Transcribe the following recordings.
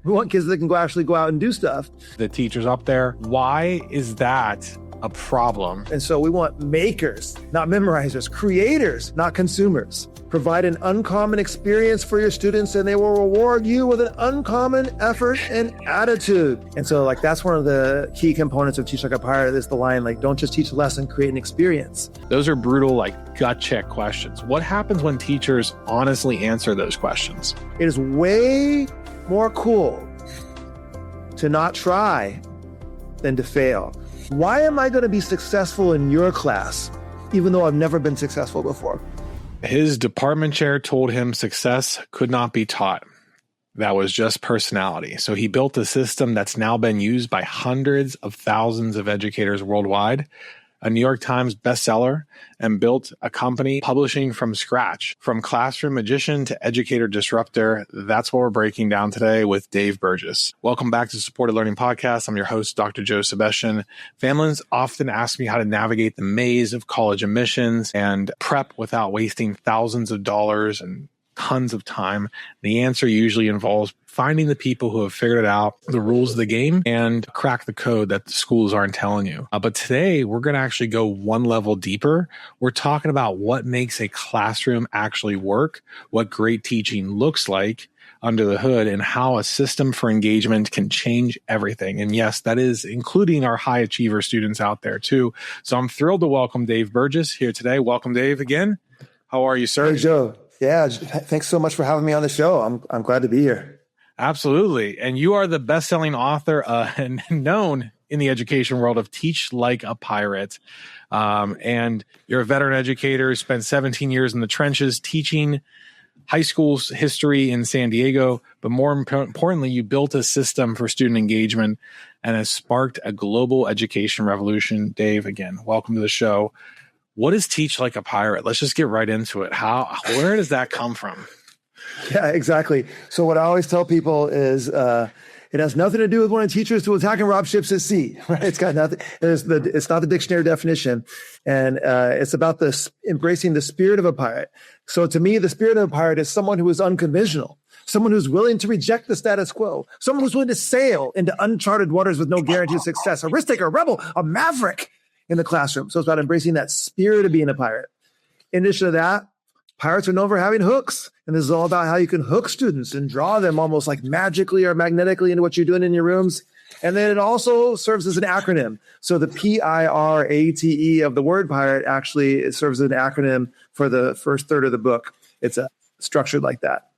We want kids that can actually go out and do stuff. The teachers up there, why is that a problem? And so we want makers, not memorizers, creators, not consumers. Provide an uncommon experience for your students and they will reward you with an uncommon effort and attitude. And so that's one of the key components of Teach Like a Pirate is the line, don't just teach a lesson, create an experience. Those are brutal, gut check questions. What happens when teachers honestly answer those questions? It is way more cool to not try than to fail. Why am I going to be successful in your class, even though I've never been successful before? His department chair told him success could not be taught. That was just personality. So he built a system that's now been used by hundreds of thousands of educators worldwide, a New York Times bestseller, and built a company publishing from scratch. From classroom magician to educator disruptor, that's what we're breaking down today with Dave Burgess. Welcome back to Supported Learning Podcast. I'm your host, Dr. Joe Sebastian. Families often ask me how to navigate the maze of college admissions and prep without wasting thousands of dollars and tons of time. The answer usually involves finding the people who have figured it out, the rules of the game, and crack the code that the schools aren't telling you. But today, we're going to actually go one level deeper. We're talking about what makes a classroom actually work, what great teaching looks like under the hood, and how a system for engagement can change everything. And yes, that is including our high achiever students out there too. So I'm thrilled to welcome Dave Burgess here today. Welcome, Dave, again. How are you, sir? Hey, Joe. Yeah, thanks so much for having me on the show. I'm glad to be here. Absolutely. And you are the best-selling author and known in the education world of Teach Like a Pirate. And you're a veteran educator, spent 17 years in the trenches teaching high school's history in San Diego. But more importantly, you built a system for student engagement and has sparked a global education revolution. Dave, again, welcome to the show. What is Teach Like a Pirate? Let's just get right into it. Where does that come from? Yeah, exactly. So what I always tell people is it has nothing to do with wanting teachers to attack and rob ships at sea, right? It's got nothing. It's not the dictionary definition. And it's about embracing the spirit of a pirate. So to me, the spirit of a pirate is someone who is unconventional, someone who's willing to reject the status quo, someone who's willing to sail into uncharted waters with no guarantee of success, a risk taker, a rebel, a maverick in the classroom. So it's about embracing that spirit of being a pirate. In addition to that, pirates are known for having hooks. And this is all about how you can hook students and draw them almost like magically or magnetically into what you're doing in your rooms. And then it also serves as an acronym. So the PIRATE of the word pirate actually it serves as an acronym for the first third of the book. It's structured like that.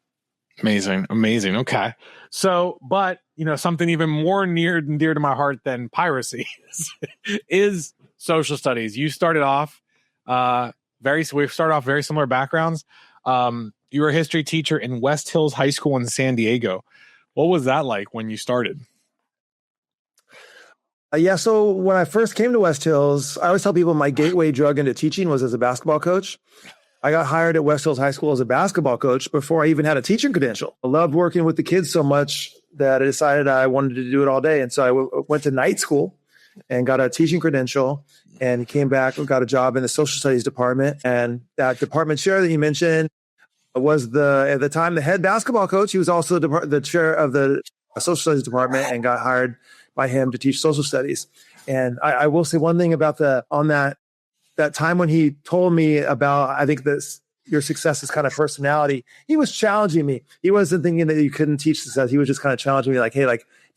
Amazing. Okay. So, but something even more near and dear to my heart than piracy is social studies. You started off very similar backgrounds. You were a history teacher in West Hills High School in San Diego. What was that like when you started? So when I first came to West Hills, I always tell people my gateway drug into teaching was as a basketball coach. I got hired at West Hills High School as a basketball coach before I even had a teaching credential. I loved working with the kids so much that I decided I wanted to do it all day. And so I went to night school and got a teaching credential and came back and got a job in the social studies department. And that department chair that you mentioned was at the time the head basketball coach. He was also the chair of the social studies department and got hired by him to teach social studies. And I will say one thing about that time when he told me about, I think this, your success is kind of personality. He was challenging me. He wasn't thinking that you couldn't teach success. He was just kind of challenging me like, hey,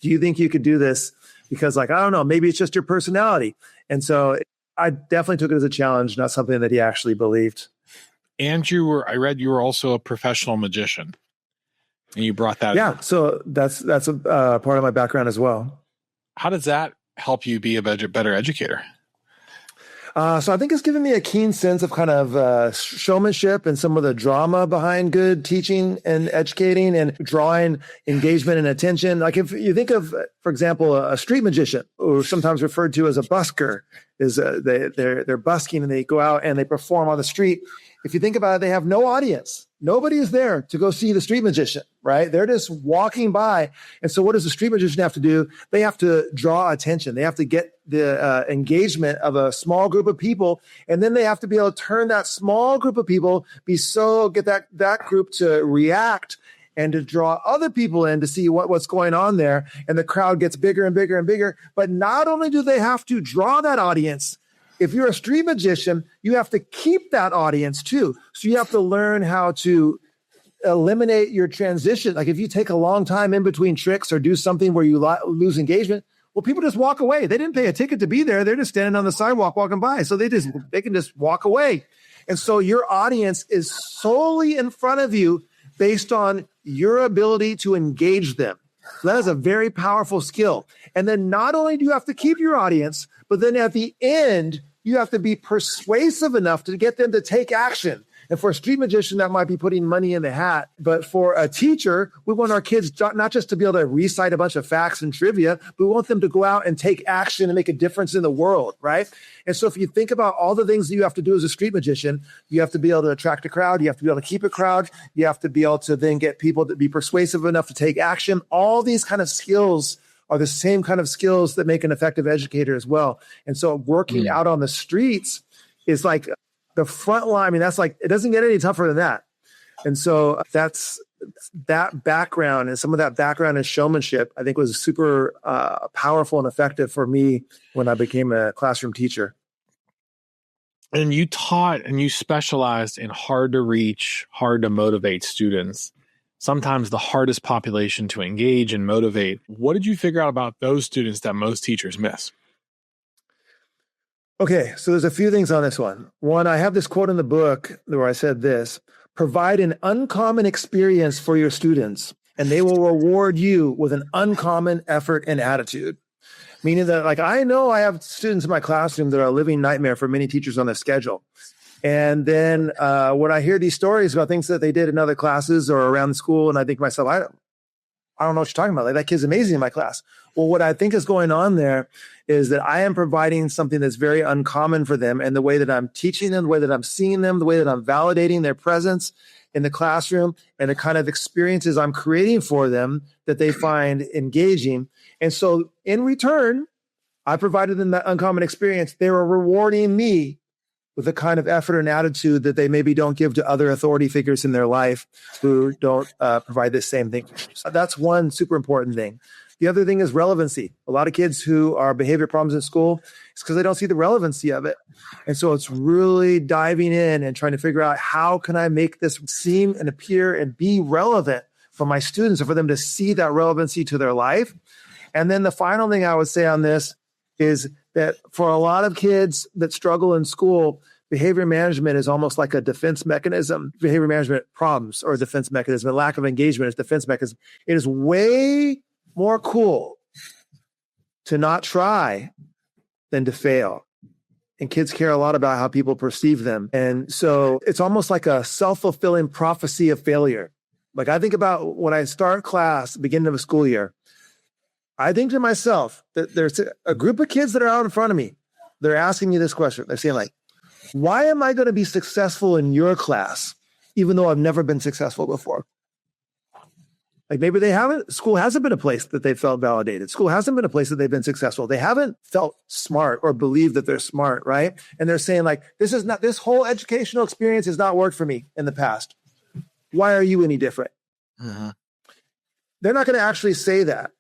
do you think you could do this? Because I don't know, maybe it's just your personality. And so I definitely took it as a challenge, not something that he actually believed. And I read you were also a professional magician and you brought that. Yeah. So that's a part of my background as well. How does that help you be a better educator? So I think it's given me a keen sense of kind of showmanship and some of the drama behind good teaching and educating and drawing engagement and attention. Like if you think of, for example, a street magician, or sometimes referred to as a busker, is they're busking and they go out and they perform on the street. If you think about it, they have no audience. Nobody is there to go see the street magician, right? They're just walking by. And so what does the street magician have to do? They have to draw attention. They have to get the engagement of a small group of people. And then they have to be able to turn that small group of people, get that group to react and to draw other people in to see what's going on there. And the crowd gets bigger and bigger and bigger. But not only do they have to draw that audience, if you're a street magician, you have to keep that audience too. So you have to learn how to eliminate your transition. Like if you take a long time in between tricks or do something where you lose engagement, well, people just walk away. They didn't pay a ticket to be there. They're just standing on the sidewalk walking by. So they can just walk away. And so your audience is solely in front of you based on your ability to engage them. So that is a very powerful skill. And then not only do you have to keep your audience, but then at the end, you have to be persuasive enough to get them to take action. And for a street magician, that might be putting money in the hat. But for a teacher, we want our kids not just to be able to recite a bunch of facts and trivia, but we want them to go out and take action and make a difference in the world, right? And so if you think about all the things that you have to do as a street magician, you have to be able to attract a crowd. You have to be able to keep a crowd. You have to be able to then get people to be persuasive enough to take action. All these kind of skills are the same kind of skills that make an effective educator as well. And so working out on the streets is like the front line. I mean, that's like, it doesn't get any tougher than that. And so that's that background, and some of that background in showmanship, I think was super powerful and effective for me when I became a classroom teacher. And you taught and you specialized in hard to reach, hard to motivate students, sometimes the hardest population to engage and motivate. What did you figure out about those students that most teachers miss? Okay, so there's a few things on this one. One, I have this quote in the book where I said this: provide an uncommon experience for your students, and they will reward you with an uncommon effort and attitude. Meaning that, like, I know I have students in my classroom that are a living nightmare for many teachers on the schedule. And then when I hear these stories about things that they did in other classes or around the school, and I think to myself, I don't know what you're talking about. Like, that kid's amazing in my class. Well, what I think is going on there is that I am providing something that's very uncommon for them. And the way that I'm teaching them, the way that I'm seeing them, the way that I'm validating their presence in the classroom, and the kind of experiences I'm creating for them that they find engaging. And so in return, I provided them that uncommon experience. They were rewarding me with a kind of effort and attitude that they maybe don't give to other authority figures in their life who don't provide the same thing. So that's one super important thing. The other thing is relevancy. A lot of kids who are behavior problems in school, it's because they don't see the relevancy of it. And so it's really diving in and trying to figure out, how can I make this seem and appear and be relevant for my students, and for them to see that relevancy to their life. And then the final thing I would say on this is that for a lot of kids that struggle in school, behavior management is almost like a defense mechanism. Behavior management problems or a defense mechanism. A lack of engagement is a defense mechanism. It is way more cool to not try than to fail. And kids care a lot about how people perceive them. And so it's almost like a self-fulfilling prophecy of failure. Like, I think about when I start class, beginning of a school year, I think to myself that there's a group of kids that are out in front of me. They're asking me this question. They're saying, like, why am I going to be successful in your class, even though I've never been successful before? Like, maybe school hasn't been a place that they felt validated. School hasn't been a place that they've been successful. They haven't felt smart or believed that they're smart, right? And they're saying, like, this whole educational experience has not worked for me in the past. Why are you any different? Uh-huh. They're not going to actually say that.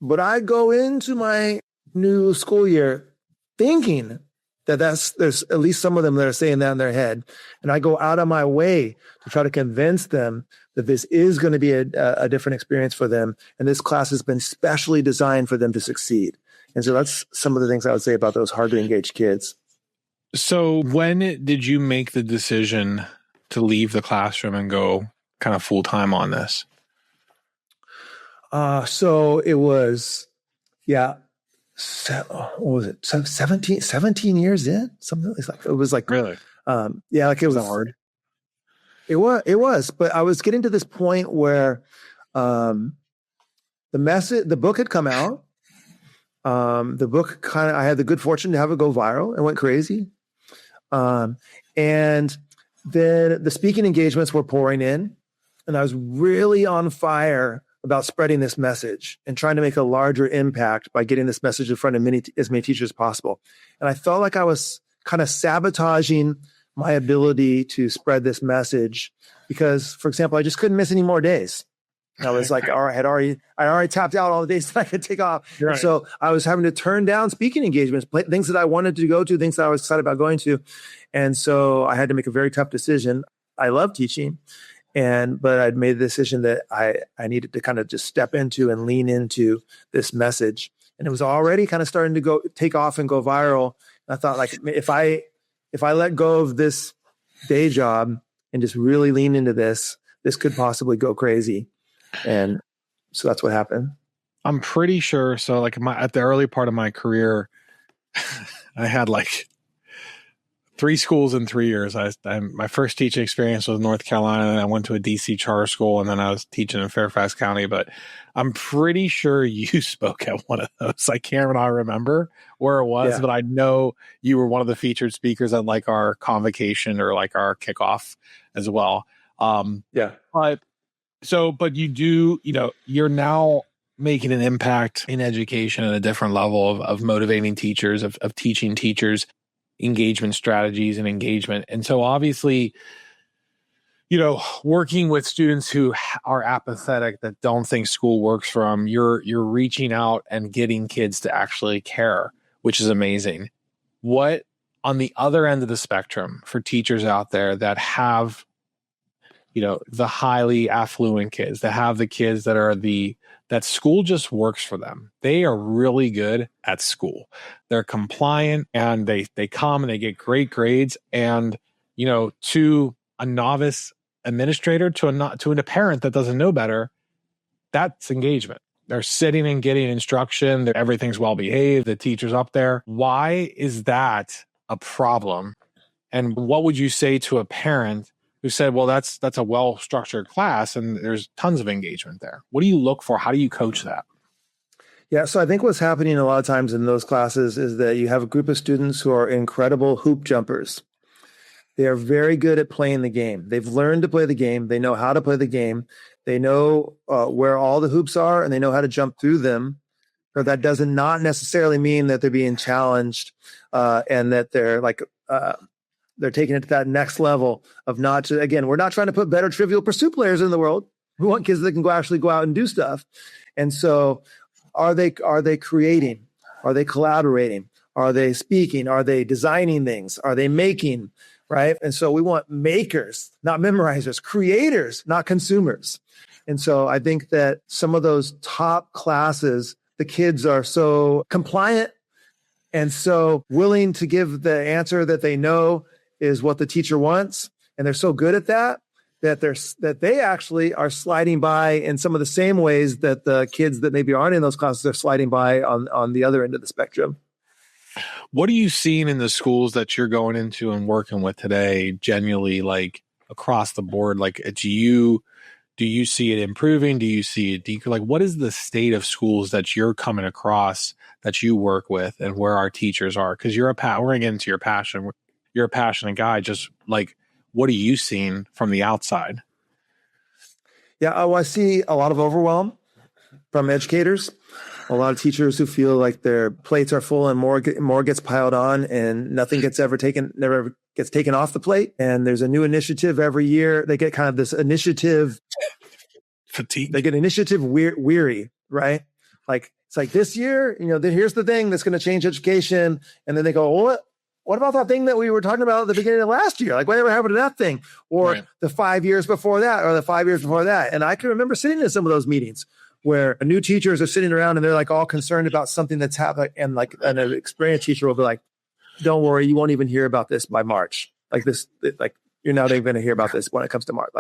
But I go into my new school year thinking that there's at least some of them that are saying that in their head. And I go out of my way to try to convince them that this is going to be a different experience for them. And this class has been specially designed for them to succeed. And so that's some of the things I would say about those hard to engage kids. So when did you make the decision to leave the classroom and go kind of full time on this? So it was, what was it? 17 years in? Something like, it was like, really? Like it was hard. It was, but I was getting to this point where, the book had come out. The book I had the good fortune to have it go viral and went crazy. And then the speaking engagements were pouring in, and I was really on fire about spreading this message and trying to make a larger impact by getting this message in front of as many teachers as possible. And I felt like I was kind of sabotaging my ability to spread this message because, for example, I just couldn't miss any more days. I was like, all right, I already tapped out all the days that I could take off. Right. So I was having to turn down speaking engagements, things that I wanted to go to, things that I was excited about going to. And so I had to make a very tough decision. I love teaching, but I'd made the decision that I needed to kind of just step into and lean into this message. And it was already kind of starting to take off and go viral. And I thought, like, if I let go of this day job and just really lean into this could possibly go crazy. And so that's what happened. I'm pretty sure. So like at the early part of my career, I had like 3 schools in 3 years. My first teaching experience was North Carolina, and I went to a DC charter school, and then I was teaching in Fairfax County. But I'm pretty sure you spoke at one of those. I can't remember where it was, but I know you were one of the featured speakers at like our convocation or like our kickoff as well. But you do, you're now making an impact in education at a different level of motivating teachers, of teaching teachers engagement strategies and engagement. And so obviously, working with students who are apathetic, that don't think school works for them, you're reaching out and getting kids to actually care, which is amazing. What on the other end of the spectrum for teachers out there that have the highly affluent kids, that have the kids that school just works for them. They are really good at school. They're compliant and they come and they get great grades. And, to a novice administrator, to a parent that doesn't know better, that's engagement. They're sitting and getting instruction. Everything's well behaved. The teacher's up there. Why is that a problem? And what would you say to a parent who said, well, that's a well-structured class and there's tons of engagement there? What do you look for? How do you coach that? Yeah, so I think what's happening a lot of times in those classes is that you have a group of students who are incredible hoop jumpers. They are very good at playing the game. They've learned to play the game. They know how to play the game. They know where all the hoops are and they know how to jump through them. But that does not necessarily mean that they're being challenged and that they're they're taking it to that next level of we're not trying to put better Trivial Pursuit players in the world. We want kids that can actually go out and do stuff. And so are they creating? Are they collaborating? Are they speaking? Are they designing things? Are they making? Right. And so we want makers, not memorizers, creators, not consumers. And so I think that some of those top classes, the kids are so compliant and so willing to give the answer that they know is what the teacher wants. And they're so good at that they actually are sliding by in some of the same ways that the kids that maybe aren't in those classes are sliding by on the other end of the spectrum. What are you seeing in the schools that you're going into and working with today, genuinely, like across the board? Like, do you see it improving? Do you see it decrease? Like, what is the state of schools that you're coming across that you work with and where our teachers are? Because we're getting into your passion. You're a passionate guy. Just like, what are you seeing from the outside? Yeah, I see a lot of overwhelm from educators. A lot of teachers who feel like their plates are full and more gets piled on and nothing never gets taken off the plate. And there's a new initiative every year. They get kind of this initiative fatigue. They get initiative weary, right? Like, it's like this year, here's the thing that's going to change education. And then they go, well, what about that thing that we were talking about at the beginning of last year? Like, whatever happened to that thing? Or the 5 years before that, or the 5 years before that. And I can remember sitting in some of those meetings where new teachers are sitting around and they're like all concerned about something that's happening. And like an experienced teacher will be like, don't worry, you won't even hear about this by March. You're not even going to hear about this when it comes to March.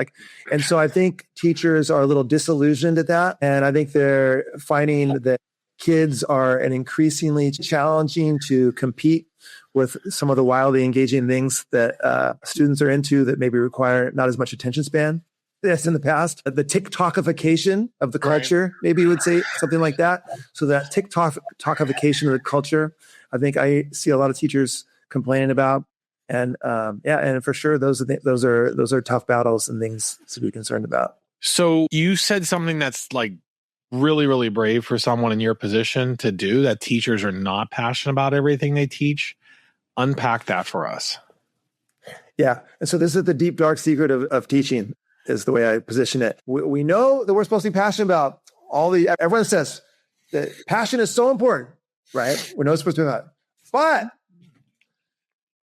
And so I think teachers are a little disillusioned at that. And I think they're finding that kids are an increasingly challenging to compete with some of the wildly engaging things that students are into that maybe require not as much attention span as in the past. The TikTokification of the culture, maybe you would say something like that. So that TikTokification of the culture, I think I see a lot of teachers complaining about. And and for sure, those are tough battles and things to be concerned about. So you said something that's like really, really brave for someone in your position to do, that teachers are not passionate about everything they teach. Unpack that for us. Yeah. And so this is the deep, dark secret of teaching is the way I position it. We know that we're supposed to be passionate about everyone says that passion is so important, right? We know it's supposed to be that. But,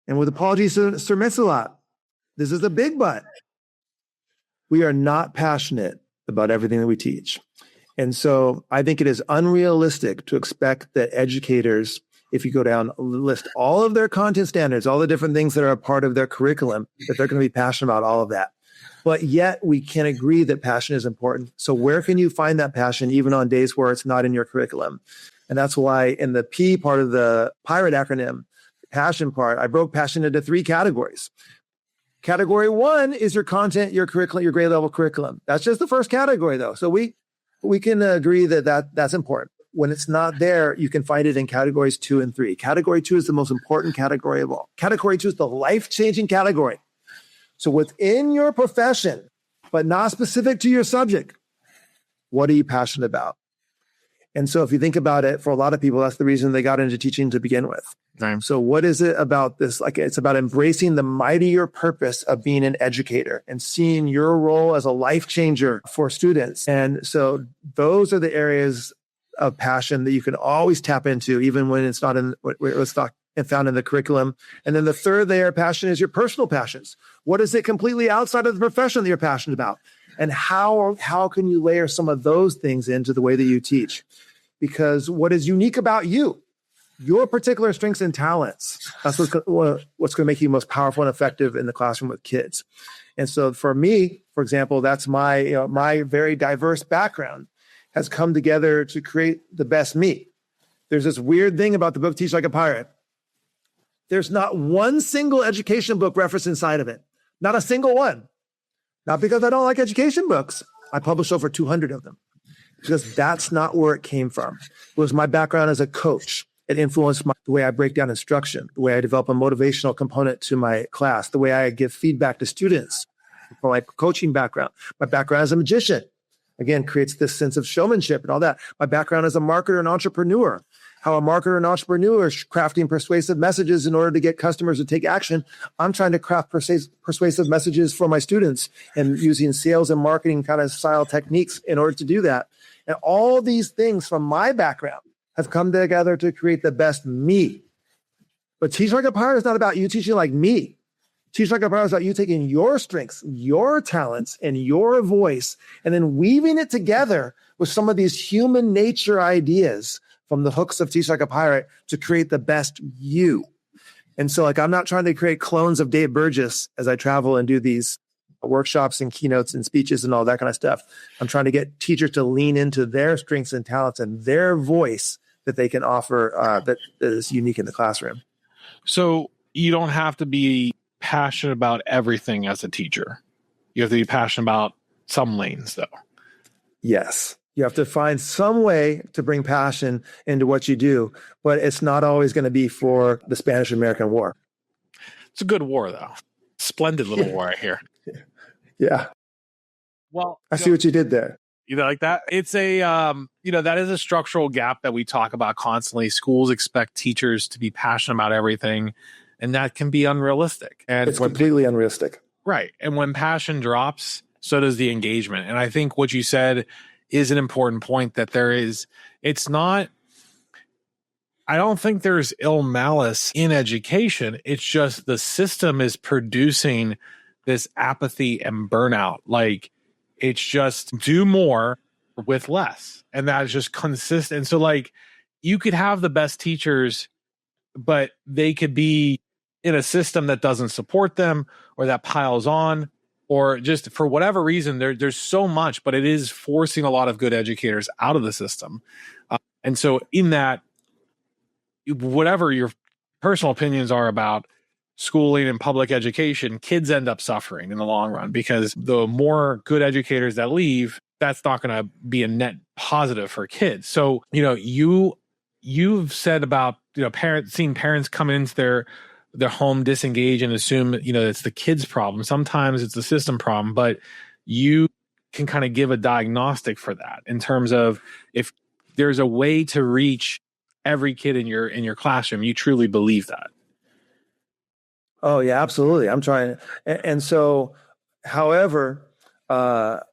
and with apologies to Sir Mix-a-Lot, this is a big but. We are not passionate about everything that we teach. And so I think it is unrealistic to expect that educators, if you go down, list all of their content standards, all the different things that are a part of their curriculum, that they're going to be passionate about all of that. But yet we can agree that passion is important. So where can you find that passion even on days where it's not in your curriculum? And that's why in the P part of the PIRATE acronym, passion part, I broke passion into 3 categories. Category 1 is your content, your curriculum, your grade level curriculum. That's just the first category though. So we can agree that's important. When it's not there, you can find it in categories 2 and 3. Category 2 is the most important category of all. Category 2 is the life-changing category. So within your profession, but not specific to your subject, what are you passionate about? And so if you think about it, for a lot of people, that's the reason they got into teaching to begin with. Right. So what is it about this? Like, it's about embracing the mightier purpose of being an educator and seeing your role as a life changer for students. And so those are the areas of passion that you can always tap into, even when it's not found in the curriculum. And then the third layer of passion is your personal passions. What is it completely outside of the profession that you're passionate about? And how can you layer some of those things into the way that you teach? Because what is unique about you, your particular strengths and talents, that's what's going to make you most powerful and effective in the classroom with kids. And so for me, for example, that's my very diverse background has come together to create the best me. There's this weird thing about the book Teach Like a Pirate. There's not one single education book referenced inside of it. Not a single one. Not because I don't like education books. I published over 200 of them. Because that's not where it came from. It was my background as a coach. It influenced the way I break down instruction, the way I develop a motivational component to my class, the way I give feedback to students from my coaching background. My background as a magician, again, creates this sense of showmanship and all that. My background as a marketer and entrepreneur, how a marketer and entrepreneur is crafting persuasive messages in order to get customers to take action. I'm trying to craft persuasive messages for my students and using sales and marketing kind of style techniques in order to do that. And all these things from my background have come together to create the best me. But Teach Like a Pirate is not about you teaching like me. Teach Like a Pirate is about you taking your strengths, your talents, and your voice, and then weaving it together with some of these human nature ideas from the hooks of Teach Like a Pirate to create the best you. And so I'm not trying to create clones of Dave Burgess as I travel and do these workshops and keynotes and speeches and all that kind of stuff. I'm trying to get teachers to lean into their strengths and talents and their voice that they can offer that is unique in the classroom. So you don't have to be passionate about everything as a teacher. You have to be passionate about some lanes, though. Yes. You have to find some way to bring passion into what you do, but it's not always going to be for the Spanish-American War. It's a good war, though. Splendid little war, I hear. Yeah. Well, I see what you did there. You like that? It's a, that is a structural gap that we talk about constantly. Schools expect teachers to be passionate about everything, and that can be unrealistic. And it's completely unrealistic. Right. And when passion drops, so does the engagement. And I think what you said is an important point that I don't think there's ill malice in education. It's just the system is producing this apathy and burnout. Like, it's just do more with less. And that is just consistent. And so you could have the best teachers, but they could be in a system that doesn't support them or that piles on, or just for whatever reason, there's so much, but it is forcing a lot of good educators out of the system. And so in that, whatever your personal opinions are about schooling and public education, kids end up suffering in the long run, because the more good educators that leave, that's not going to be a net positive for kids. So, you've said about, seeing parents come into their home disengage and assume, it's the kid's problem. Sometimes it's the system problem, but you can kind of give a diagnostic for that in terms of if there's a way to reach every kid in your classroom. You truly believe that. Oh yeah, absolutely. I'm trying. And so, however,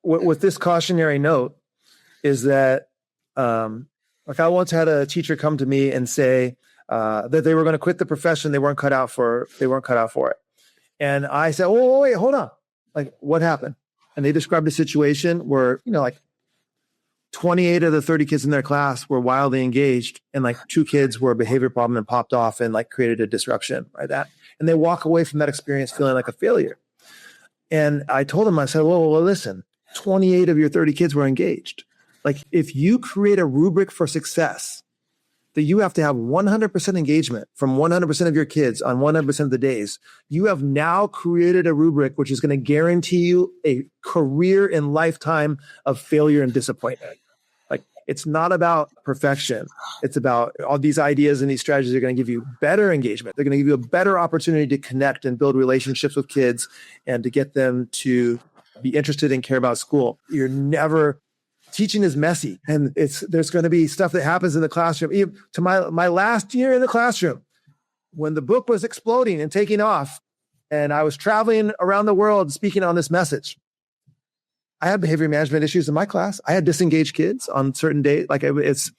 with this cautionary note is that, like I once had a teacher come to me and say that they were going to quit the profession. They weren't cut out for it. And I said, "Oh, wait, hold on. Like, what happened?" And they described a situation where, like 28 of the 30 kids in their class were wildly engaged, and like 2 kids were a behavior problem and popped off and like created a disruption, right? And they walk away from that experience feeling like a failure. And I told them, I said, well, listen, 28 of your 30 kids were engaged. Like, if you create a rubric for success, that you have to have 100% engagement from 100% of your kids on 100% of the days, you have now created a rubric which is going to guarantee you a career and lifetime of failure and disappointment. Like, it's not about perfection. It's about all these ideas and these strategies are going to give you better engagement. They're going to give you a better opportunity to connect and build relationships with kids and to get them to be interested and care about school. Teaching is messy, and there's going to be stuff that happens in the classroom. Even to my last year in the classroom, when the book was exploding and taking off, and I was traveling around the world speaking on this message, I had behavior management issues in my class. I had disengaged kids on certain days. Like, it's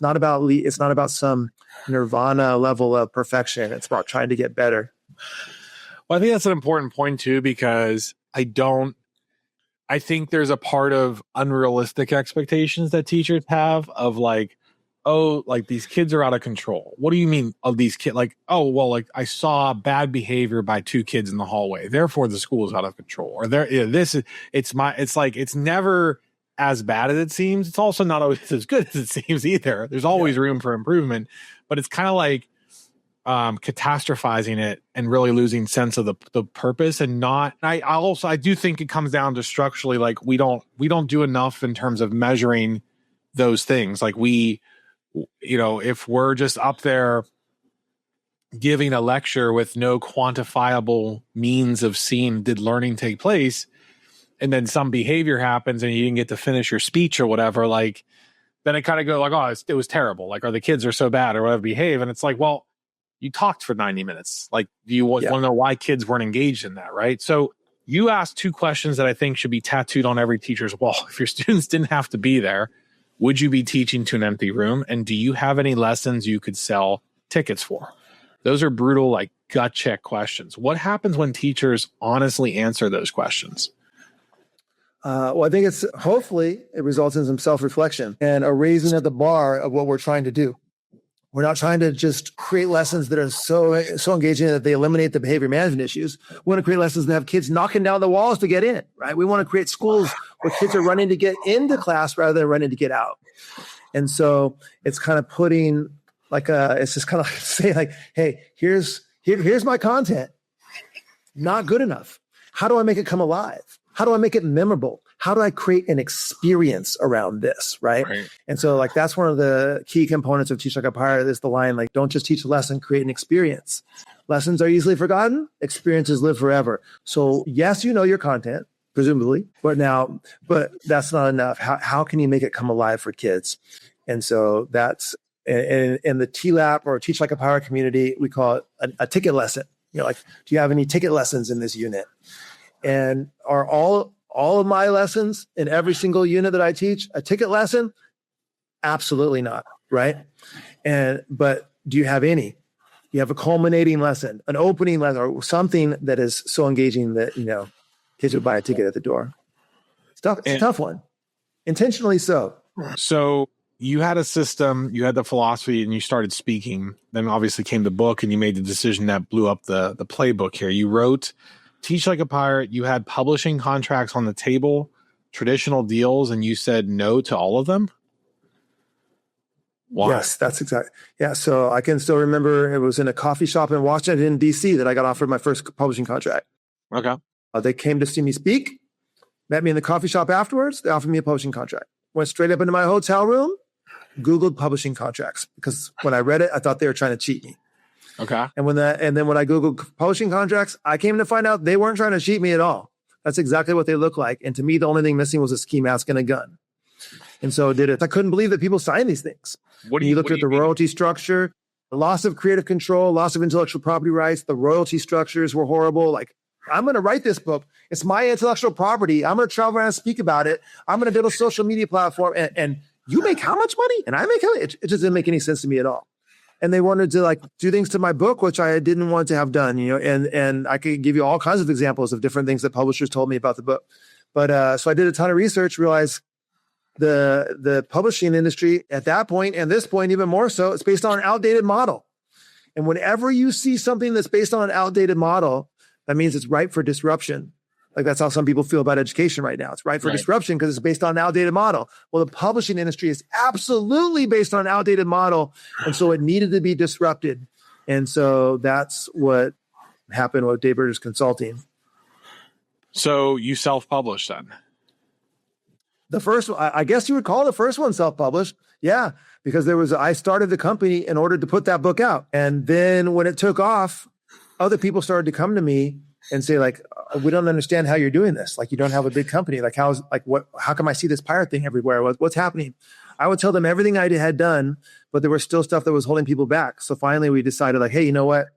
not about some nirvana level of perfection. It's about trying to get better. Well, I think that's an important point too, because I think there's a part of unrealistic expectations that teachers have of like, oh, like these kids are out of control. What do you mean of these kids? Like, oh, well, like I saw bad behavior by 2 kids in the hallway, therefore the school is out of control. Or it's never as bad as it seems. It's also not always as good as it seems either. There's always room for improvement, but it's kind of like catastrophizing it and really losing sense of the purpose. And I do think it comes down to structurally, like we don't do enough in terms of measuring those things. Like if we're just up there giving a lecture with no quantifiable means of seeing did learning take place, and then some behavior happens and you didn't get to finish your speech or whatever, like then it kind of go like, oh, it was terrible. Like, or the kids are so bad or whatever behave. And it's like, well, you talked for 90 minutes. Like, do you want to know why kids weren't engaged in that? Right. So you asked 2 questions that I think should be tattooed on every teacher's wall. If your students didn't have to be there, would you be teaching to an empty room? And do you have any lessons you could sell tickets for? Those are brutal, like gut check questions. What happens when teachers honestly answer those questions? Well, I think hopefully it results in some self-reflection and a raising of the bar of what we're trying to do. We're not trying to just create lessons that are so engaging that they eliminate the behavior management issues. We want to create lessons that have kids knocking down the walls to get in, right? We want to create schools where kids are running to get into class rather than running to get out. And so it's kind of putting it's just kind of like say like, hey, here's my content. Not good enough. How do I make it come alive? How do I make it memorable? How do I create an experience around this, right? And so like that's one of the key components of Teach Like a Pirate is the line like, don't just teach a lesson, create an experience. Lessons are easily forgotten. Experiences live forever. So yes, you know your content, presumably, but that's not enough. How can you make it come alive for kids? And so that's in the TLAP or Teach Like a Pirate community, we call it a ticket lesson. Like, do you have any ticket lessons in this unit? And are all of my lessons in every single unit that I teach a ticket lesson? Absolutely not, right? But do you have any? You have a culminating lesson, an opening lesson, or something that is so engaging that, kids would buy a ticket at the door. It's a tough one. Intentionally so. So you had a system, you had the philosophy, and you started speaking. Then obviously came the book, and you made the decision that blew up the playbook here. You wrote Teach Like a Pirate. You had publishing contracts on the table, traditional deals, and you said no to all of them? Why? Yes, that's exactly. Yeah, so I can still remember it was in a coffee shop in Washington, D.C. that I got offered my first publishing contract. Okay. They came to see me speak, met me in the coffee shop afterwards. They offered me a publishing contract. Went straight up into my hotel room, Googled publishing contracts, because when I read it, I thought they were trying to cheat me. Okay. And then when I Googled publishing contracts, I came to find out they weren't trying to cheat me at all. That's exactly what they look like. And to me, the only thing missing was a ski mask and a gun. And so I couldn't believe that people signed these things. You looked at the royalty structure. The loss of creative control, loss of intellectual property rights, the royalty structures were horrible. Like, I'm going to write this book. It's my intellectual property. I'm going to travel around and speak about it. I'm going to build a social media platform. And you make how much money? And I make how much? It just didn't make any sense to me at all. And they wanted to like do things to my book, which I didn't want to have done, and I could give you all kinds of examples of different things that publishers told me about the book. But so I did a ton of research, realized the publishing industry at that point and this point, even more so, it's based on an outdated model. And whenever you see something that's based on an outdated model, that means it's ripe for disruption. Like that's how some people feel about education right now. It's ripe for disruption because it's based on an outdated model. Well, the publishing industry is absolutely based on an outdated model. And so it needed to be disrupted. And so that's what happened with Dave Burgess Consulting. So you self-published then? The first, I guess you would call the first one self-published. Yeah, because I started the company in order to put that book out. And then when it took off, other people started to come to me and say like, we don't understand how you're doing this. Like you don't have a big company. Like how come I see this pirate thing everywhere? What's happening? I would tell them everything I had done, but there was still stuff that was holding people back. So finally we decided like, hey, you know what?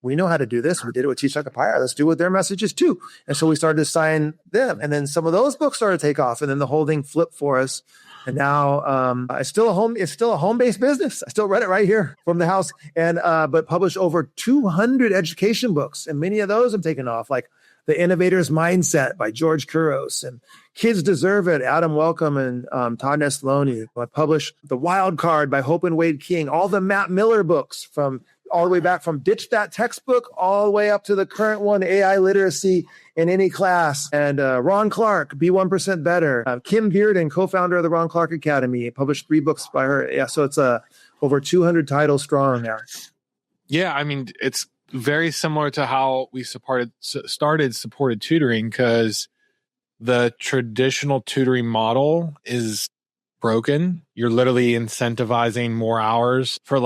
We know how to do this. We did it with Teach Like a Pirate. Let's do it with their messages too. And so we started to sign them. And then some of those books started to take off. And then the whole thing flipped for us. And now it's still a home-based business. I still read it right here from the house. And but published over 200 education books. And many of those have taken off, like The Innovator's Mindset by George Couros and Kids Deserve It, Adam Welcome and Todd Neslony. I published The Wild Card by Hope and Wade King, all the Matt Miller books from all the way back from Ditch That Textbook all the way up to the current one, AI Literacy in Any Class. And Ron Clark, Be 1% Better. Kim Bearden, co-founder of the Ron Clark Academy, published 3 books by her. Yeah, so it's over 200 titles strong now. Yeah, I mean, it's very similar to how we started supported tutoring, because the traditional tutoring model is broken. You're literally incentivizing more hours for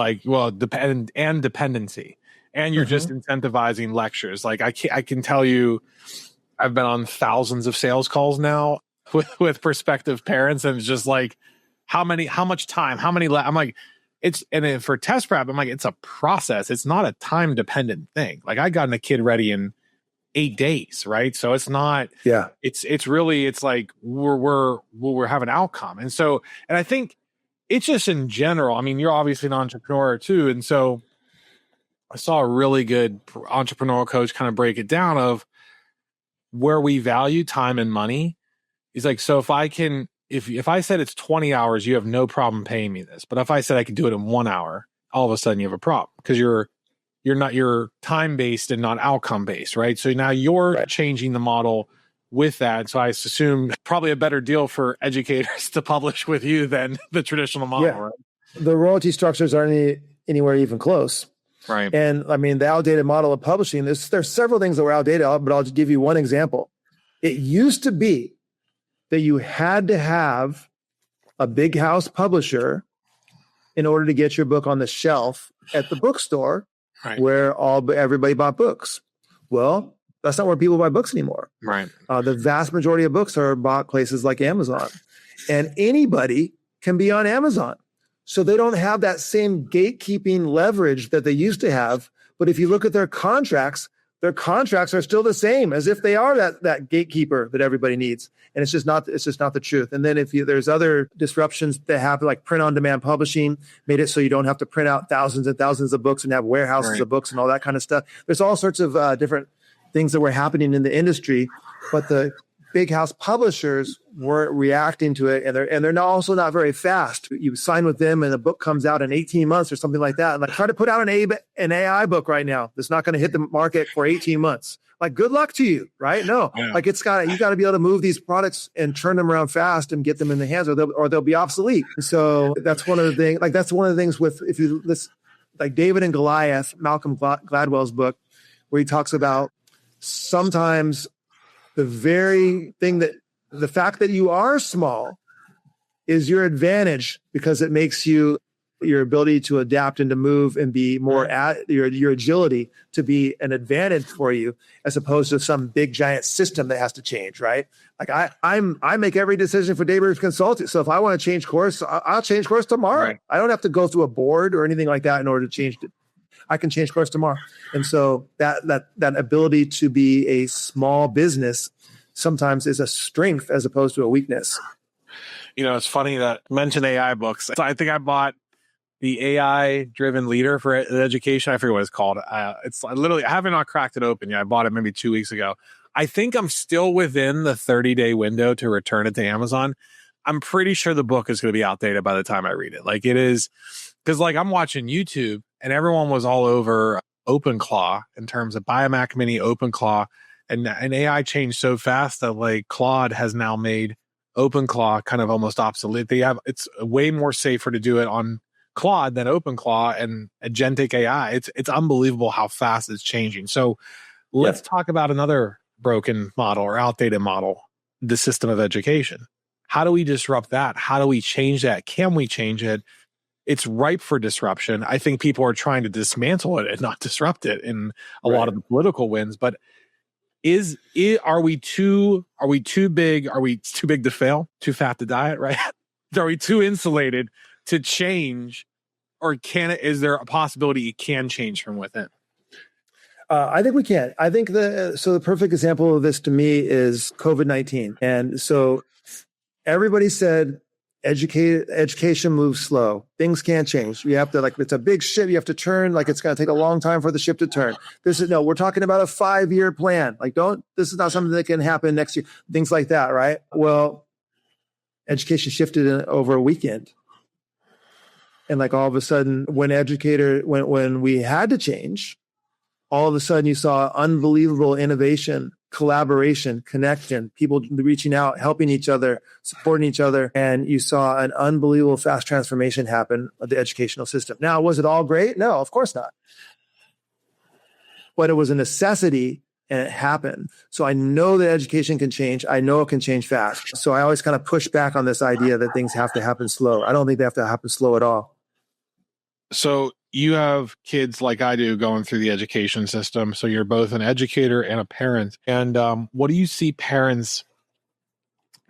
dependency, and you're just incentivizing lectures. Like I can tell you, I've been on thousands of sales calls now with prospective parents, and it's just like, how much time, I'm like, and then for test prep, I'm like, it's a process. It's not a time dependent thing. Like I gotten a kid ready in 8 days, right? So it's not, it's really, it's like we're having an outcome. And I think it's just in general, I mean, you're obviously an entrepreneur too. And so I saw a really good entrepreneurial coach kind of break it down of where we value time and money. He's like, so if I said it's 20 hours, you have no problem paying me this. But if I said I could do it in 1 hour, all of a sudden you have a problem because you're time-based and not outcome-based, right? So now you're changing the model with that. So I assume probably a better deal for educators to publish with you than the traditional model, right? The royalty structures aren't anywhere even close. Right. And I mean, the outdated model of publishing, there's several things that were outdated, but I'll just give you one example. It used to be that you had to have a big house publisher in order to get your book on the shelf at the bookstore, where everybody bought books. Well, that's not where people buy books anymore. Right. The vast majority of books are bought places like Amazon, and anybody can be on Amazon. So they don't have that same gatekeeping leverage that they used to have. But if you look at their contracts are still the same as if they are that gatekeeper that everybody needs. And it's just not the truth. And then there's other disruptions that happen, like print on demand publishing made it so you don't have to print out thousands and thousands of books and have warehouses of books and all that kind of stuff. There's all sorts of different things that were happening in the industry, but the big house publishers weren't reacting to it, and they're also not very fast. You sign with them and the book comes out in 18 months or something like that. And like, try to put out an AI book right now that's not going to hit the market for 18 months. Like, good luck to you, right? No, like you got to be able to move these products and turn them around fast and get them in the hands, or they'll be obsolete. So that's one of the things. Like that's one of the things with like David and Goliath, Malcolm Gladwell's book, where he talks about sometimes the fact that you are small is your advantage because it makes you your ability to adapt and to move and be more at your agility to be an advantage for you, as opposed to some big giant system that has to change, right? Like I make every decision for Dave Burgess Consulting. So if I want to change course, I'll change course tomorrow. Right. I don't have to go through a board or anything like that in order to change it. I can change course tomorrow. And so that ability to be a small business sometimes is a strength as opposed to a weakness. It's funny that you mentioned AI books. So I think I bought the AI driven leader for education. I forget what it's called. I haven't not cracked it open yet. I bought it maybe 2 weeks ago. I think I'm still within the 30-day window to return it to Amazon. I'm pretty sure the book is going to be outdated by the time I read it. Like it is, because like I'm watching YouTube and everyone was all over OpenClaw in terms of Biomac Mini, OpenClaw, and AI changed so fast that like Claude has now made OpenClaw kind of almost obsolete. It's way more safer to do it on Claude than OpenClaw and agentic AI. It's unbelievable how fast it's changing. So let's talk about another broken model or outdated model, the system of education. How do we disrupt that? How do we change that? Can we change it? It's ripe for disruption. I think people are trying to dismantle it and not disrupt it in a lot of the political wins. But are we too big? Are we too big to fail? Too fat to diet? Right? Are we too insulated to change, or is there a possibility it can change from within? I think we can. I think the perfect example of this to me is COVID-19. And so everybody said, education moves slow. Things can't change. You have to, it's a big ship. You have to turn, it's going to take a long time for the ship to turn. We're talking about a 5-year plan. This is not something that can happen next year. Things like that, right? Well, education shifted over a weekend. And all of a sudden, when we had to change, all of a sudden you saw unbelievable innovation, collaboration, connection, people reaching out, helping each other, supporting each other. And you saw an unbelievable fast transformation happen of the educational system. Now, was it all great? No, of course not. But it was a necessity and it happened. So I know that education can change. I know it can change fast. So I always kind of push back on this idea that things have to happen slow. I don't think they have to happen slow at all. So you have kids like I do going through the education system. So you're both an educator and a parent. And what do you see parents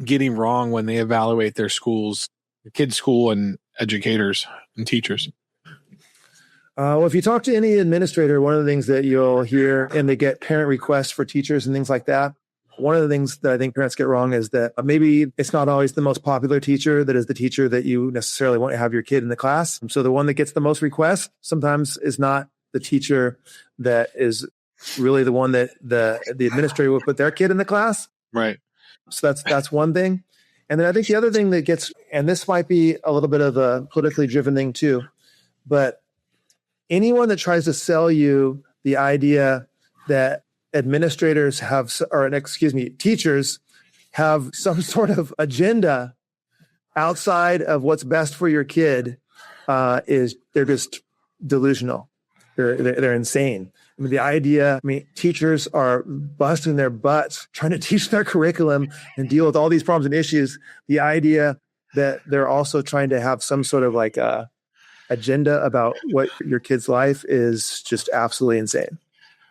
getting wrong when they evaluate their schools, kids' school and educators and teachers? Well, if you talk to any administrator, one of the things that you'll hear, and they get parent requests for teachers and things like that, one of the things that I think parents get wrong is that maybe it's not always the most popular teacher that is the teacher that you necessarily want to have your kid in the class. So the one that gets the most requests sometimes is not the teacher that is really the one that the administrator will put their kid in the class. Right. So that's one thing. And then I think the other thing that gets, and this might be a little bit of a politically driven thing too, but anyone that tries to sell you the idea that teachers have some sort of agenda outside of what's best for your kid, they're just delusional. They're insane. Teachers are busting their butts trying to teach their curriculum and deal with all these problems and issues. The idea that they're also trying to have some sort of agenda about what your kid's life is just absolutely insane.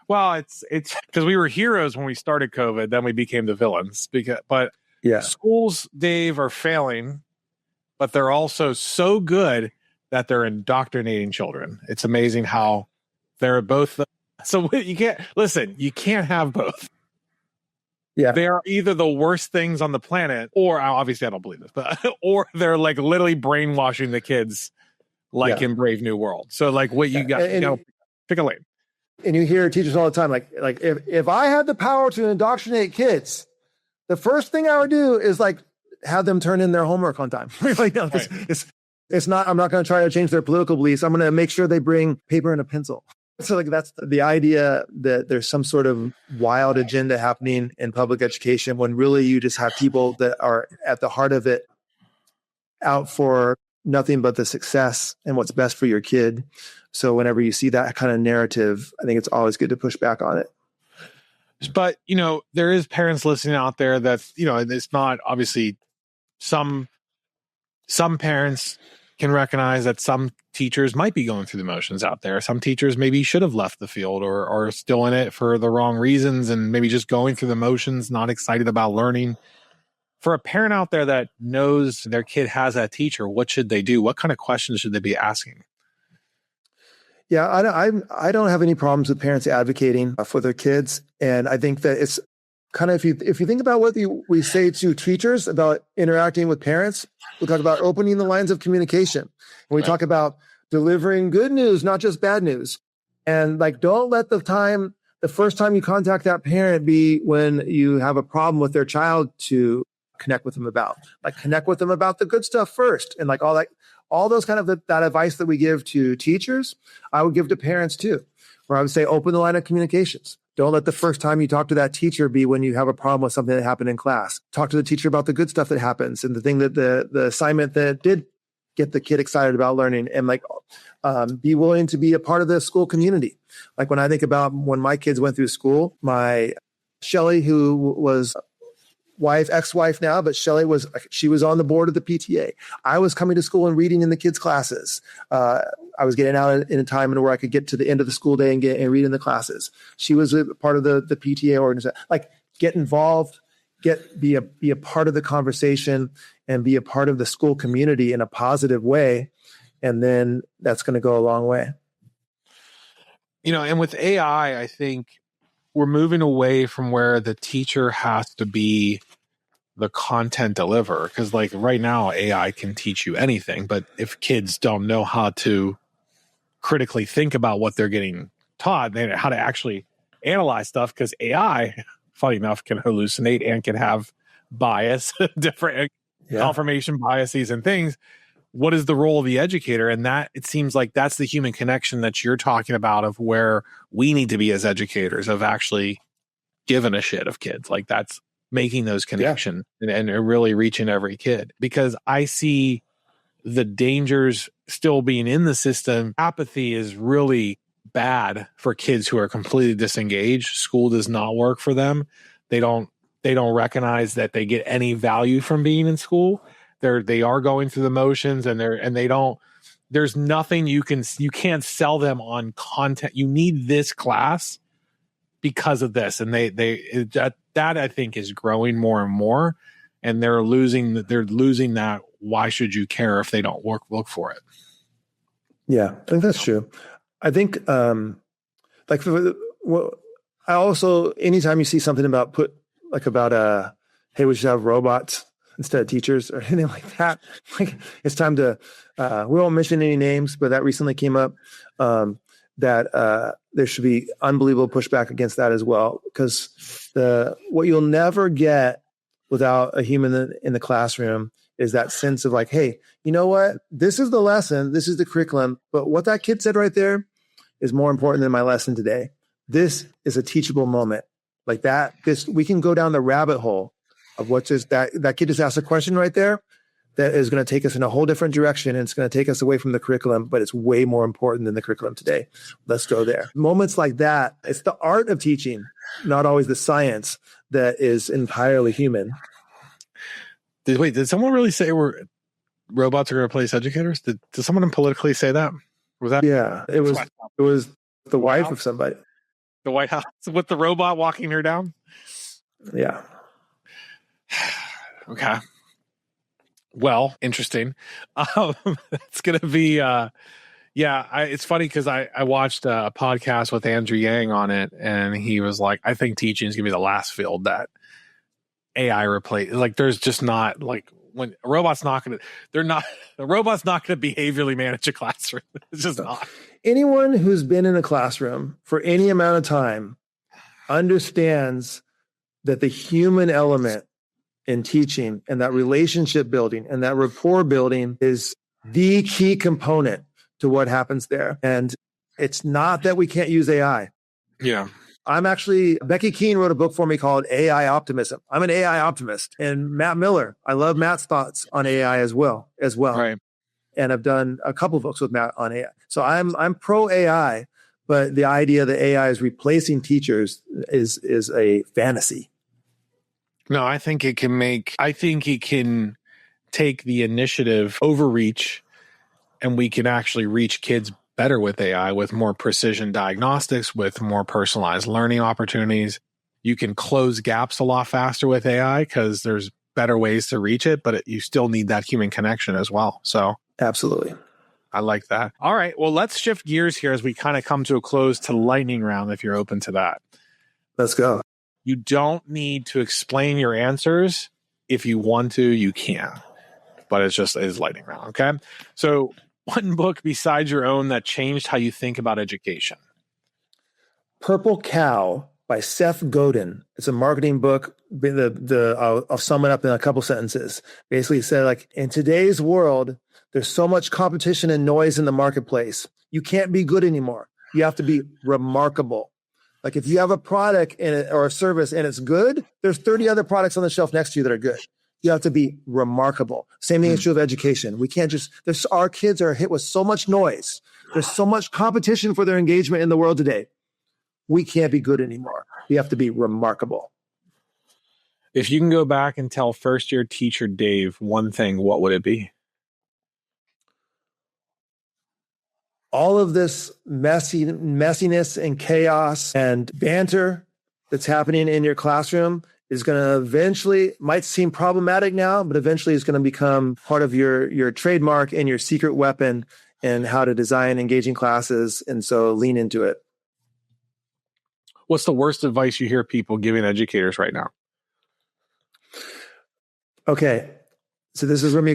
Well, it's because we were heroes when we started COVID, then we became the villains. Schools, Dave, are failing, but they're also so good that they're indoctrinating children. It's amazing how they're both. So you can't have both. Yeah, they are either the worst things on the planet, or obviously I don't believe this, but or they're literally brainwashing the kids, in Brave New World. So what you got? Pick a lane. And you hear teachers all the time, if I had the power to indoctrinate kids, the first thing I would do is have them turn in their homework on time. No, it's not. I'm not going to try to change their political beliefs. I'm going to make sure they bring paper and a pencil. So that's the idea that there's some sort of wild agenda happening in public education when really you just have people that are at the heart of it out for nothing but the success and what's best for your kid. So whenever you see that kind of narrative, I think it's always good to push back on it. But, there is parents listening out there that, it's not obviously some parents can recognize that some teachers might be going through the motions out there. Some teachers maybe should have left the field or are still in it for the wrong reasons and maybe just going through the motions, not excited about learning. For a parent out there that knows their kid has that teacher, what should they do? What kind of questions should they be asking? Yeah, I don't have any problems with parents advocating for their kids. And I think that it's kind of, if you think about what we say to teachers about interacting with parents, we talk about opening the lines of communication. And we talk about delivering good news, not just bad news. And like, don't let the first time you contact that parent be when you have a problem with their child to connect with them about. Like, connect with them about the good stuff first. And like all those kind of that advice that we give to teachers, I would give to parents too, where I would say, open the line of communications. Don't let the first time you talk to that teacher be when you have a problem with something that happened in class. Talk to the teacher about the good stuff that happens and the thing that the assignment that did get the kid excited about learning, and like be willing to be a part of the school community. Like when I think about when my kids went through school, my Shelly, who was ex-wife now, but Shelly she was on the board of the PTA. I was coming to school and reading in the kids' classes. I was getting out in a time where I could get to the end of the school day and read in the classes. She was a part of the PTA organization. Like, get involved, be a part of the conversation and be a part of the school community in a positive way. And then that's going to go a long way. And with AI, I think we're moving away from where the teacher has to be the content deliverer. Because like right now, AI can teach you anything. But if kids don't know how to critically think about what they're getting taught, they know how to actually analyze stuff, because AI, funny enough, can hallucinate and can have bias, different confirmation biases and things. What is the role of the educator? And that, it seems like that's the human connection that you're talking about, of where we need to be as educators, of actually giving a shit of kids. Like, that's making those connections and really reaching every kid. Because I see the dangers still being in the system. Apathy is really bad for kids who are completely disengaged. School does not work for them. They don't recognize that they get any value from being in school. They are going through the motions, and they don't. There's nothing you can't sell them on content. You need this class because of this, and that I think is growing more and more, and they're losing that. Why should you care if they don't look for it? Yeah, I think that's true. I think I also, anytime you see something about hey, we should have robots instead of teachers or anything like that, like, it's time to, we won't mention any names, but that recently came up, that there should be unbelievable pushback against that as well. Because what you'll never get without a human in the classroom is that sense of like, hey, you know what? This is the lesson. This is the curriculum. But what that kid said right there is more important than my lesson today. This is a teachable moment. Like that, we can go down the rabbit hole of what's just that kid just asked a question right there that is going to take us in a whole different direction. And it's going to take us away from the curriculum, but it's way more important than the curriculum today. Let's go there. Moments like that, it's the art of teaching, not always the science, that is entirely human. Did someone really say robots are going to replace educators? Did someone politically say that? Was that? Yeah, it was the wife of somebody. The White House with the robot walking her down? Yeah. Okay. Well, interesting. It's going to be, it's funny because I watched a podcast with Andrew Yang on it, and he was like, I think teaching is going to be the last field that AI replace. Like, there's just not, like, when a robot's not going to, the robot's not going to behaviorally manage a classroom. It's just not. Anyone who's been in a classroom for any amount of time understands that the human element in teaching and that relationship building and that rapport building is the key component to what happens there. And it's not that we can't use AI. Yeah. Becky Keene wrote a book for me called AI Optimism. I'm an AI optimist. And Matt Miller, I love Matt's thoughts on AI as well. Right. And I've done a couple of books with Matt on AI. So I'm pro AI, but the idea that AI is replacing teachers is a fantasy. No, I think it can take the initiative, overreach, and we can actually reach kids better with AI, with more precision diagnostics, with more personalized learning opportunities. You can close gaps a lot faster with AI because there's better ways to reach it, but you still need that human connection as well. So Absolutely. I like that. All right. Well, let's shift gears here as we kind of come to a close to lightning round, if you're open to that. Let's go. You don't need to explain your answers. If you want to, you can, but it's lightning round. Okay. So one book besides your own that changed how you think about education. Purple Cow by Seth Godin. It's a marketing book. I'll sum it up in a couple sentences. Basically, it said, like, in today's world, there's so much competition and noise in the marketplace. You can't be good anymore. You have to be remarkable. Like, if you have a product or a service and it's good, there's 30 other products on the shelf next to you that are good. You have to be remarkable. Same thing is true of education. We can't our kids are hit with so much noise. There's so much competition for their engagement in the world today. We can't be good anymore. We have to be remarkable. If you can go back and tell first-year teacher Dave one thing, what would it be? All of this messiness and chaos and banter that's happening in your classroom is going to eventually, might seem problematic now, but eventually is going to become part of your trademark and your secret weapon and how to design engaging classes. And so lean into it. What's the worst advice you hear people giving educators right now? Okay. So this is going to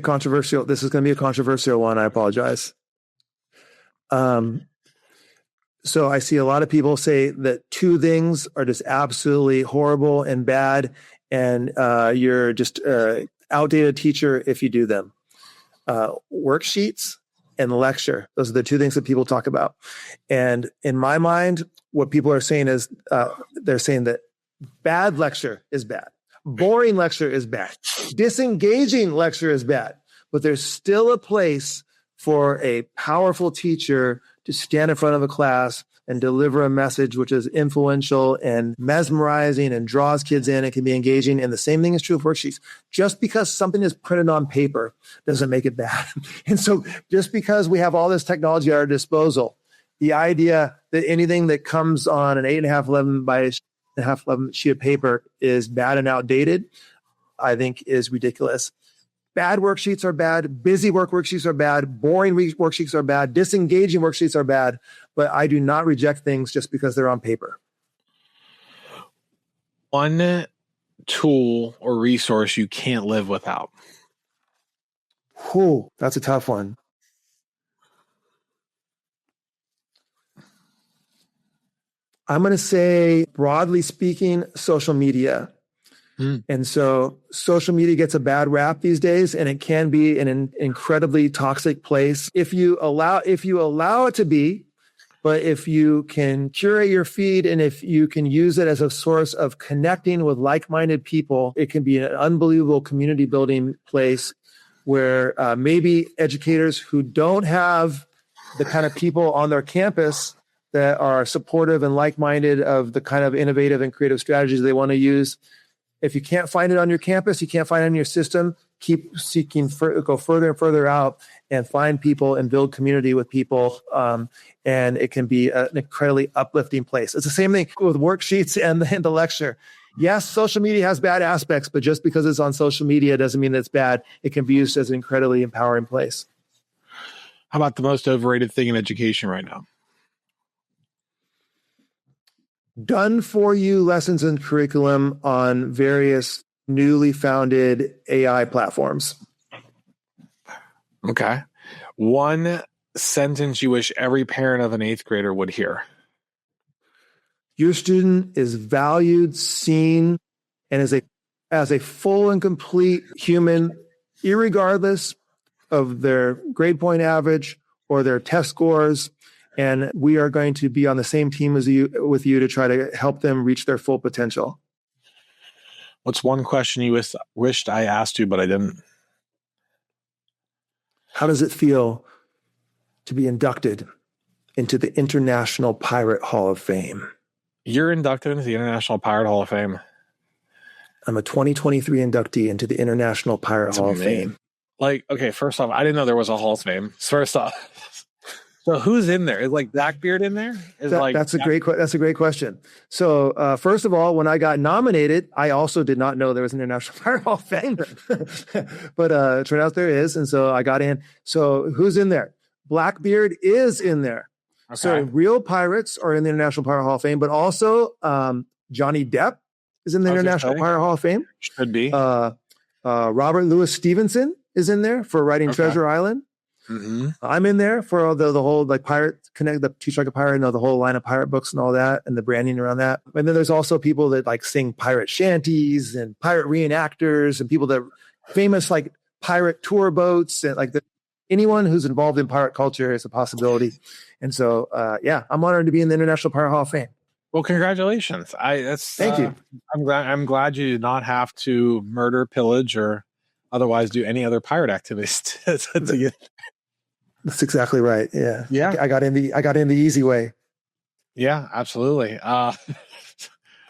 be a controversial one. I apologize. So I see a lot of people say that two things are just absolutely horrible and bad, and you're just an outdated teacher if you do them. Worksheets and lecture. Those are the two things that people talk about. And in my mind, what people are saying is they're saying that bad lecture is bad. Boring lecture is bad. Disengaging lecture is bad. But there's still a place for a powerful teacher to stand in front of a class and deliver a message which is influential and mesmerizing and draws kids in. It can be engaging. And the same thing is true of worksheets. Just because something is printed on paper doesn't make it bad. And so just because we have all this technology at our disposal, the idea that anything that comes on an 8.5 11 by 8.5 11 sheet of paper is bad and outdated, I think is ridiculous. Bad worksheets are bad. Busy worksheets are bad. Boring worksheets are bad. Disengaging worksheets are bad. But I do not reject things just because they're on paper. One tool or resource you can't live without. Whew, that's a tough one. I'm going to say, broadly speaking, social media. And so social media gets a bad rap these days, and it can be an incredibly toxic place if you allow it to be. But if you can curate your feed and if you can use it as a source of connecting with like-minded people, it can be an unbelievable community building place where maybe educators who don't have the kind of people on their campus that are supportive and like-minded of the kind of innovative and creative strategies they want to use. If you can't find it on your campus, you can't find it in your system, keep seeking, go further and further out and find people and build community with people. And it can be an incredibly uplifting place. It's the same thing with worksheets and the lecture. Yes, social media has bad aspects, but just because it's on social media doesn't mean that it's bad. It can be used as an incredibly empowering place. How about the most overrated thing in education right now? Done for you lessons and curriculum on various newly founded AI platforms. Okay. One sentence you wish every parent of an 8th grader would hear. Your student is valued, seen, and as a full and complete human, irregardless of their grade point average or their test scores. And we are going to be on the same team with you to try to help them reach their full potential. What's one question you wished I asked you, but I didn't? How does it feel to be inducted into the International Pirate Hall of Fame? You're inducted into the International Pirate Hall of Fame. I'm a 2023 inductee into the International Pirate Hall of Fame. Like, okay, first off, I didn't know there was a Hall of Fame. First off, so who's in there? Is like Blackbeard in there? That's a great question. So first of all, when I got nominated, I also did not know there was an International Pirate Hall of Fame, but it turned out there is, and so I got in. So who's in there? Blackbeard is in there. Okay. So real pirates are in the International Pirate Hall of Fame, but also Johnny Depp is in the International Pirate Hall of Fame. Should be. Robert Louis Stevenson is in there for writing Treasure Island. Mm-hmm. I'm in there for the whole like pirate connect, the Teach Like a Pirate, the whole line of pirate books and all that, and the branding around that. And then there's also people that like sing pirate shanties and pirate reenactors and people that famous like pirate tour boats and like anyone who's involved in pirate culture is a possibility. And so, I'm honored to be in the International Pirate Hall of Fame. Well, congratulations! Thank you. I'm glad you did not have to murder, pillage, or otherwise do any other pirate activities to get. That's exactly right. Yeah. Yeah. I got in the easy way. Yeah, absolutely.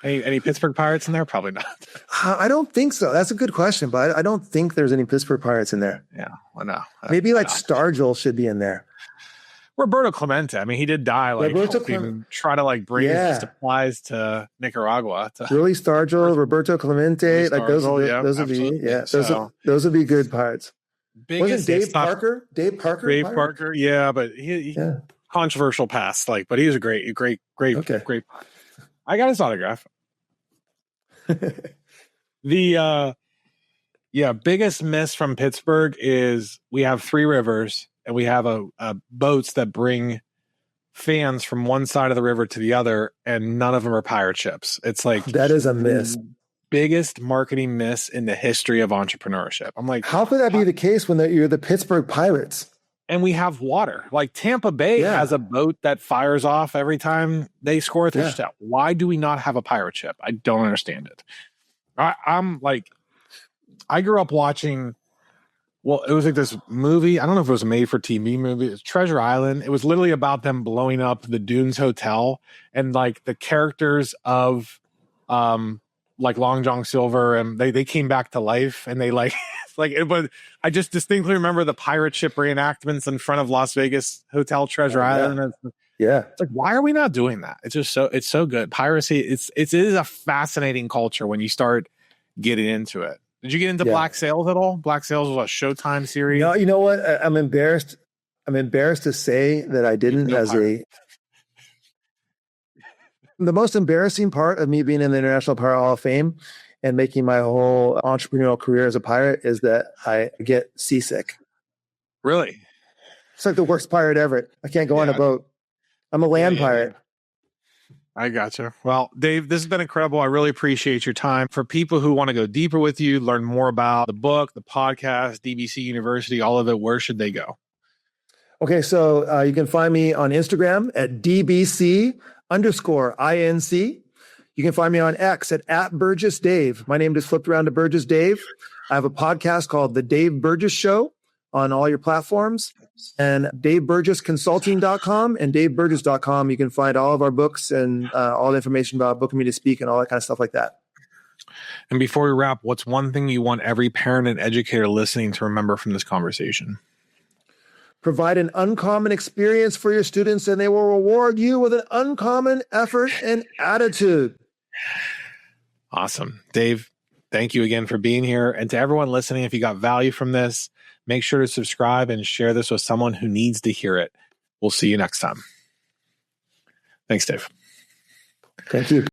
Any Pittsburgh Pirates in there? Probably not. I don't think so. That's a good question, but I don't think there's any Pittsburgh Pirates in there. Yeah. Well, no. Maybe like Stargell should be in there. Roberto Clemente. I mean, he did die try to like bring his supplies to Nicaragua. Really, Stargell, Roberto Clemente, like those would be good pirates. Wasn't Dave Parker? Dave Parker, yeah, but he controversial past, but he was a great. I got his autograph. The biggest miss from Pittsburgh is we have 3 rivers and we have boats that bring fans from one side of the river to the other, and none of them are pirate ships. It's like that is a miss. Biggest marketing miss in the history of entrepreneurship. I'm like, how could that be the case when you're the Pittsburgh Pirates? And we have water. Like Tampa Bay has a boat that fires off every time they score a touchdown. Why do we not have a pirate ship? I don't understand it. I'm like, I grew up watching, it was like this movie. I don't know if it was a made-for-TV movie. It was Treasure Island. It was literally about them blowing up the Dunes Hotel and like the characters of like Long John Silver, and they came back to life, and they like it was. I just distinctly remember the pirate ship reenactments in front of Las Vegas Hotel Treasure Island. Yeah, it's like, why are we not doing that? It's just it's so good. Piracy, it is a fascinating culture when you start getting into it. Did you get into Black Sails at all? Black Sails was a Showtime series. No, you know what? I'm embarrassed. I'm embarrassed to say that I didn't. The most embarrassing part of me being in the International Pirate Hall of Fame and making my whole entrepreneurial career as a pirate is that I get seasick. Really? It's like the worst pirate ever. I can't go on a boat. I'm a land pirate. I gotcha. Well, Dave, this has been incredible. I really appreciate your time. For people who want to go deeper with you, learn more about the book, the podcast, DBC University, all of it, where should they go? Okay, so you can find me on Instagram at DBC_INC. You can find me on X at Burgess Dave. My name just flipped around to Burgess Dave. I have a podcast called The Dave Burgess Show on all your platforms, and DaveBurgessConsulting.com and DaveBurgess.com. You can find all of our books and all the information about booking me to speak and all that kind of stuff like that. And before we wrap, what's one thing you want every parent and educator listening to remember from this conversation? Provide an uncommon experience for your students, and they will reward you with an uncommon effort and attitude. Awesome. Dave, thank you again for being here. And to everyone listening, if you got value from this, make sure to subscribe and share this with someone who needs to hear it. We'll see you next time. Thanks, Dave. Thank you.